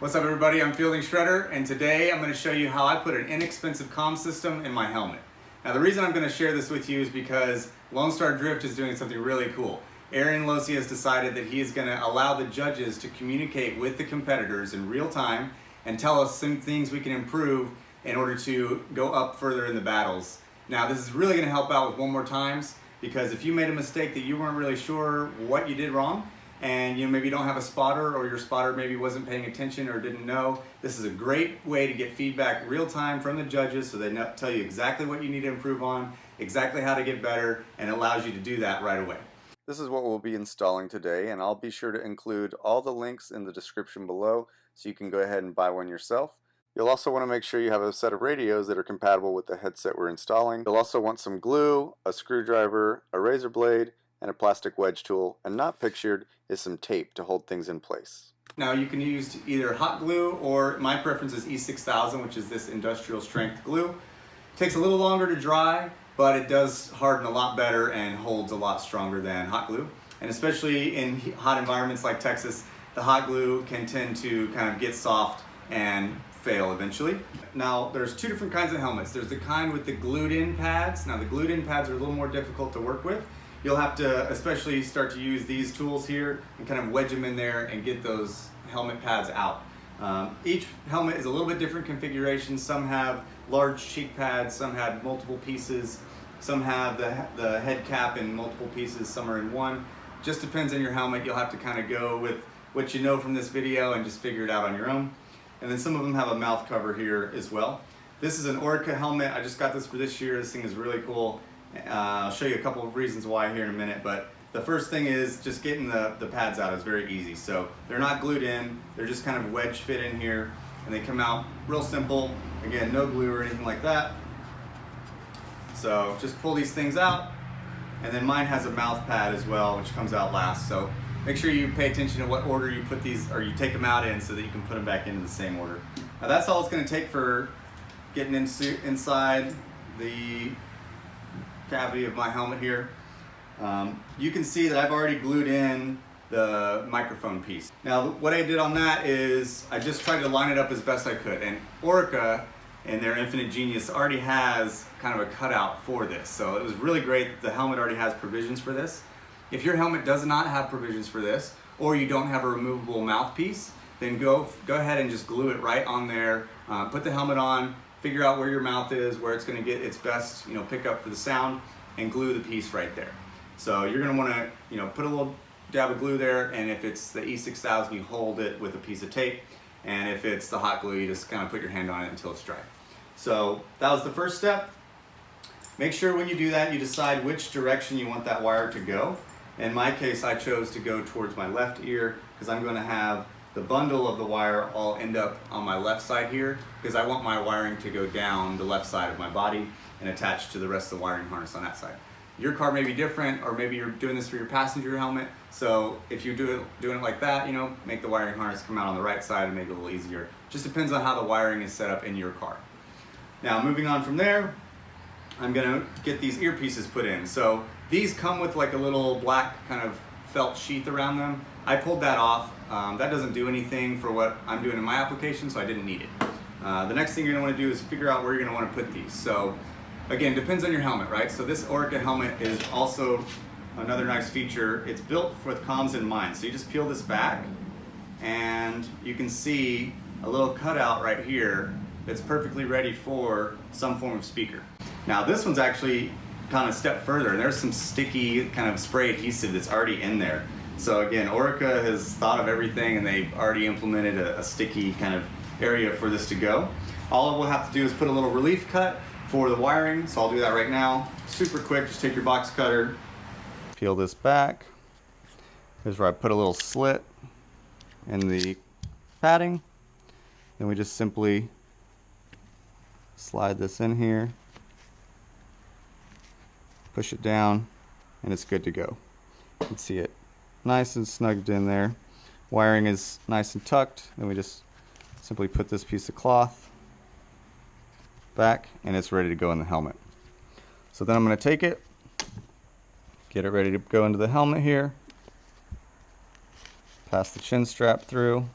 What's up everybody, I'm Fielding Shredder, and today I'm going to show you how I put an inexpensive comm system in my helmet. Now the reason I'm going to share this with you is because Lone Star Drift is doing something really cool. Aaron Losi has decided that he is going to allow the judges to communicate with the competitors in real time and tell us some things we can improve in order to go up further in the battles. Now this is really going to help out with one more times, because if you made a mistake that you weren't really sure what you did wrong, and you maybe don't have a spotter, or your spotter maybe wasn't paying attention or didn't know, this is a great way to get feedback real time from the judges, so they tell you exactly what you need to improve on, exactly how to get better, and it allows you to do that right away. This is what we'll be installing today, and I'll be sure to include all the links in the description below so you can go ahead and buy one yourself. You'll also want to make sure you have a set of radios that are compatible with the headset we're installing. You'll also want some glue, a screwdriver, a razor blade, and a plastic wedge tool, and not pictured is some tape to hold things in place. Now you can use either hot glue, or my preference is E6000, which is this industrial strength glue. It takes a little longer to dry, but it does harden a lot better and holds a lot stronger than hot glue. And especially in hot environments like Texas, the hot glue can tend to kind of get soft and fail eventually. Now there's two different kinds of helmets. There's the kind with the glued in pads. Now the glued in pads are a little more difficult to work with. You'll have to especially start to use these tools here and kind of wedge them in there and get those helmet pads out. Each helmet is a little bit different configuration. Some have large cheek pads, some have multiple pieces, some have the head cap in multiple pieces, some are in one. Just depends on your helmet. You'll have to kind of go with what you know from this video and just figure it out on your own. And then some of them have a mouth cover here as well. This is an Orca helmet. I just got this for this year. This thing is really cool. I'll show you a couple of reasons why here in a minute, but the first thing is just getting the pads out is very easy. So they're not glued in, they're just kind of wedge fit in here, and they come out real simple. Again, no glue or anything like that. So just pull these things out, and then mine has a mouth pad as well, which comes out last. So make sure you pay attention to what order you put these, or you take them out in, so that you can put them back into the same order. Now that's all it's going to take for getting inside the cavity of my helmet here. You can see that I've already glued in the microphone piece. Now what I did on that is I just tried to line it up as best I could, and Orca in their infinite genius already has kind of a cutout for this, so it was really great that the helmet already has provisions for this. If your helmet does not have provisions for this, or you don't have a removable mouthpiece, then go ahead and just glue it right on there. Put the helmet on, figure out where your mouth is, where it's going to get its best, pickup for the sound, and glue the piece right there. So you're going to want to, put a little dab of glue there, and if it's the E6000, you hold it with a piece of tape, and if it's the hot glue, you just kind of put your hand on it until it's dry. So that was the first step. Make sure when you do that, you decide which direction you want that wire to go. In my case, I chose to go towards my left ear, because I'm going to have the bundle of the wire all end up on my left side here, because I want my wiring to go down the left side of my body and attach to the rest of the wiring harness on that side. Your car may be different, or maybe you're doing this for your passenger helmet, so if you're doing it like that, make the wiring harness come out on the right side and make it a little easier. Just depends on how the wiring is set up in your car. Now moving on from there, I'm going to get these earpieces put in. So these come with like a little black kind of felt sheath around them. I pulled that off. That doesn't do anything for what I'm doing in my application, so I didn't need it. The next thing you're going to want to do is figure out where you're going to want to put these. So again, depends on your helmet, right? So this Orca helmet is also another nice feature. It's built with comms in mind. So you just peel this back, and you can see a little cutout right here that's perfectly ready for some form of speaker. Now this one's actually kind of a step further, and there's some sticky kind of spray adhesive that's already in there. So again, Orca has thought of everything, and they've already implemented a sticky kind of area for this to go. All we'll have to do is put a little relief cut for the wiring, so I'll do that right now. Super quick, just take your box cutter, peel this back. Here's where I put a little slit in the padding. Then we just simply slide this in here, push it down, and it's good to go. You can see it nice and snugged in there. Wiring is nice and tucked, and we just simply put this piece of cloth back, and it's ready to go in the helmet. So then I'm going to take it, get it ready to go into the helmet here, pass the chin strap through,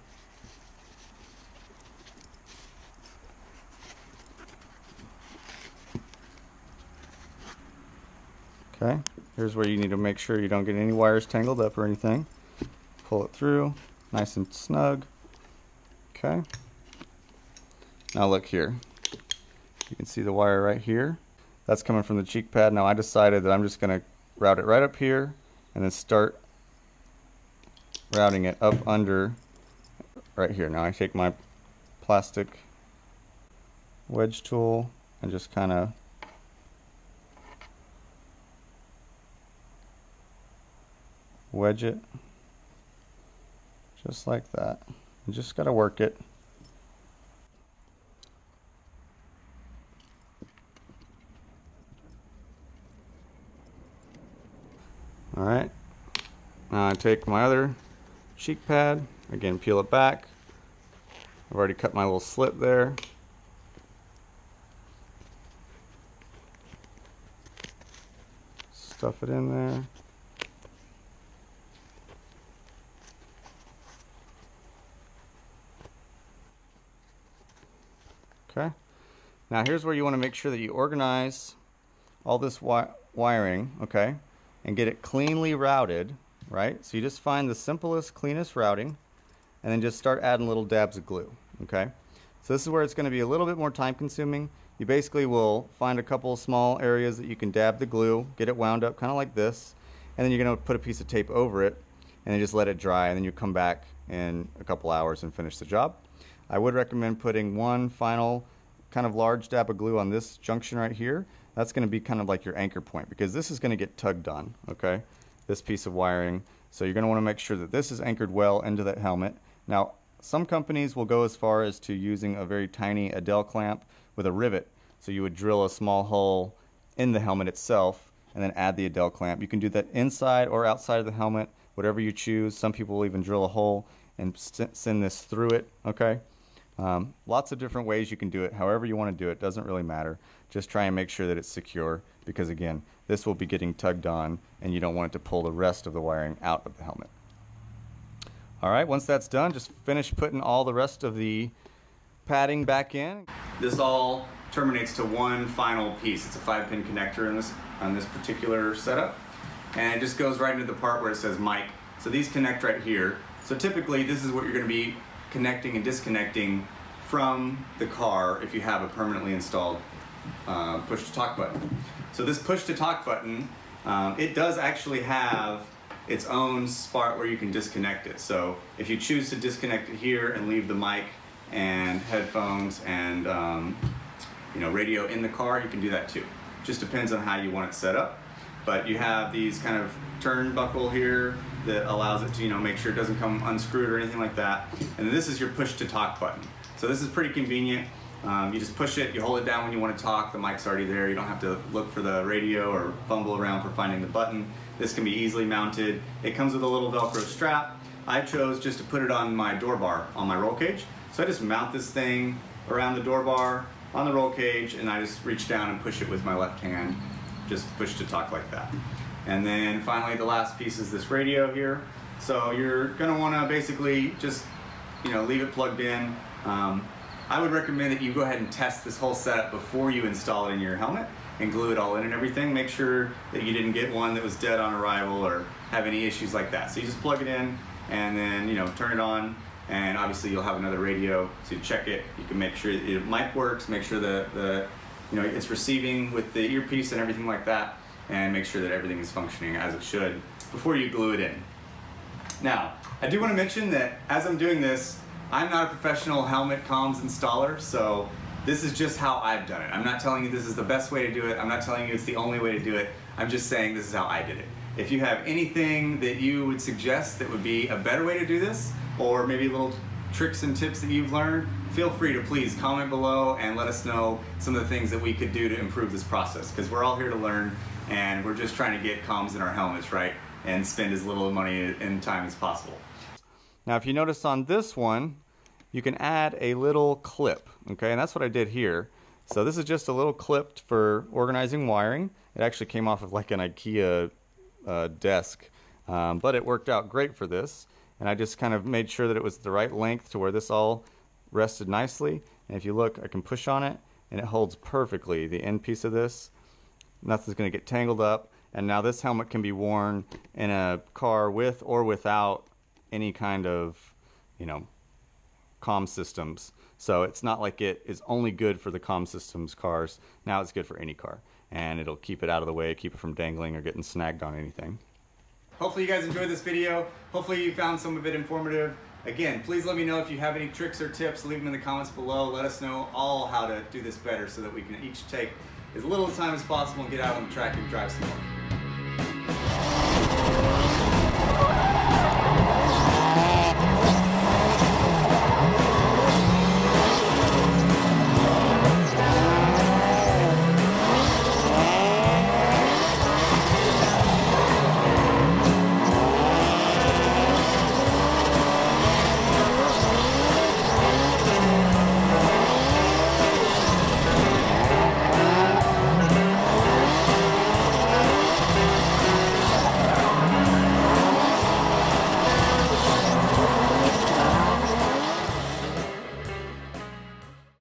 here's where you need to make sure you don't get any wires tangled up or anything. Pull it through, nice and snug. Okay. Now look here. You can see the wire right here. That's coming from the cheek pad. Now I decided that I'm just going to route it right up here and then start routing it up under right here. Now I take my plastic wedge tool and just kind of wedge it just like that. You just got to work it. Alright, now I take my other cheek pad, again peel it back. I've already cut my little slit there. Stuff it in there. Okay, now here's where you want to make sure that you organize all this wiring, okay, and get it cleanly routed, right? So you just find the simplest, cleanest routing, and then just start adding little dabs of glue, okay? So this is where it's going to be a little bit more time consuming. You basically will find a couple of small areas that you can dab the glue, get it wound up kind of like this, and then you're going to put a piece of tape over it, and then just let it dry, and then you come back in a couple hours and finish the job. I would recommend putting one final kind of large dab of glue on this junction right here. That's going to be kind of like your anchor point, because this is going to get tugged on, okay? This piece of wiring. So you're going to want to make sure that this is anchored well into that helmet. Now, some companies will go as far as to using a very tiny Adele clamp with a rivet. So you would drill a small hole in the helmet itself and then add the Adele clamp. You can do that inside or outside of the helmet, whatever you choose. Some people will even drill a hole and send this through it, okay? Lots of different ways you can do it. However you want to do it, doesn't really matter. Just try and make sure that it's secure, because again, this will be getting tugged on and you don't want it to pull the rest of the wiring out of the helmet. Alright, once that's done, just finish putting all the rest of the padding back in. This all terminates to one final piece. It's a 5-pin connector on this particular setup, and it just goes right into the part where it says mic. So these connect right here. So typically this is what you're going to be connecting and disconnecting from the car if you have a permanently installed push to talk button. So this push to talk button, it does actually have its own spot where you can disconnect it. So if you choose to disconnect it here and leave the mic and headphones and radio in the car, you can do that too. Just depends on how you want it set up. But you have these kind of turnbuckle here that allows it to make sure it doesn't come unscrewed or anything like that. And then this is your push to talk button. So this is pretty convenient. You just push it, you hold it down when you want to talk, the mic's already there, you don't have to look for the radio or fumble around for finding the button. This can be easily mounted. It comes with a little Velcro strap. I chose just to put it on my door bar on my roll cage. So I just mount this thing around the door bar on the roll cage, and I just reach down and push it with my left hand. Just push to talk like that. And then finally the last piece is this radio here. So you're gonna wanna basically just leave it plugged in. I would recommend that you go ahead and test this whole setup before you install it in your helmet and glue it all in and everything. Make sure that you didn't get one that was dead on arrival or have any issues like that. So you just plug it in and then turn it on, and obviously you'll have another radio, so you check it. You can make sure the mic works, make sure the it's receiving with the earpiece and everything like that, and make sure that everything is functioning as it should before you glue it in. Now, I do want to mention that as I'm doing this, I'm not a professional helmet comms installer, so this is just how I've done it. I'm not telling you this is the best way to do it. I'm not telling you it's the only way to do it. I'm just saying this is how I did it. If you have anything that you would suggest that would be a better way to do this, or maybe little tricks and tips that you've learned, feel free to please comment below and let us know some of the things that we could do to improve this process, because we're all here to learn and we're just trying to get comms in our helmets right and spend as little money and time as possible. Now if you notice on this one, you can add a little clip, okay, and that's what I did here. So this is just a little clip for organizing wiring. It actually came off of like an IKEA desk, but it worked out great for this. And I just kind of made sure that it was the right length to where this all rested nicely. And if you look, I can push on it and it holds perfectly. The end piece of this, nothing's going to get tangled up. And now this helmet can be worn in a car with or without any kind of, you know, comm systems. So it's not like it is only good for the comm systems cars. Now it's good for any car, and it'll keep it out of the way, keep it from dangling or getting snagged on anything. Hopefully you guys enjoyed this video. Hopefully you found some of it informative. Again, please let me know if you have any tricks or tips. Leave them in the comments below. Let us know all how to do this better so that we can each take as little time as possible and get out on the track and drive some more.